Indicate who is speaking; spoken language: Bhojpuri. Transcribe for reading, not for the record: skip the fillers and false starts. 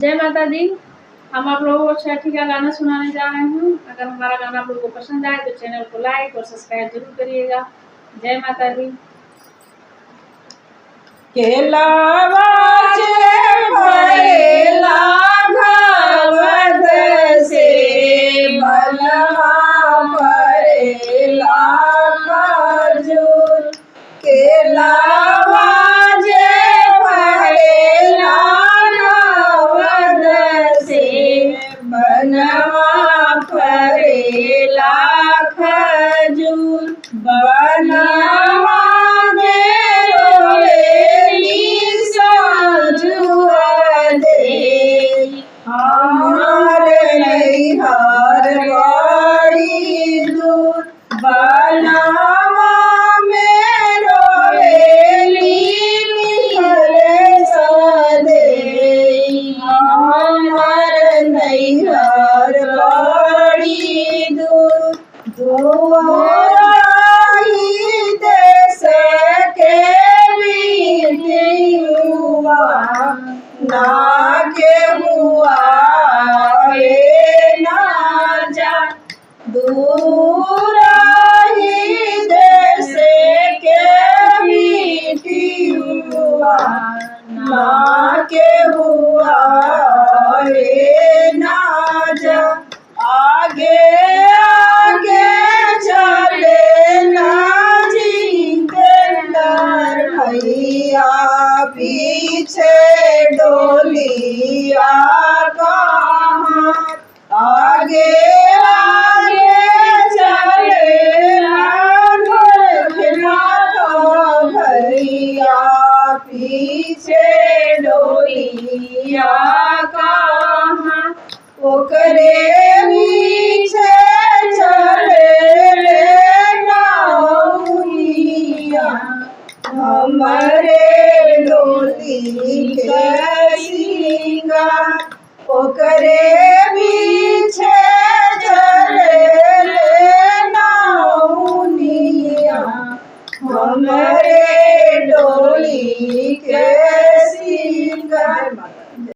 Speaker 1: जय माता दी। हम आप लोगों को छठी का गाना सुनाने जा रहे हैं। अगर हमारा गाना आप लोगों को पसंद आए तो चैनल को लाइक और सब्सक्राइब जरूर करिएगा। जय माता दी।
Speaker 2: केलावा से बनवा भरेला खजूर केलावा जे भरेला नवद से बनवा भरेला खजूर बनवा हमार नैहर बड़ी दूर बनवा में रोएली मिले सदे हमार नैहर बड़ी दूर दुआरी देश के बीतियुआ ना के हुआ ना जा दूर ही देश के बीतियुआ ना के हुआ ना जा आगे आगे चले ना जितेंद्र भैया पीछे डोलिया कहाँ आगे आगे चले गोरखनाथ भैया पीछे डोलिया कहाँ ओकरे पीछे चले नाउरिया हमारे डोली के सिंगार ओकरे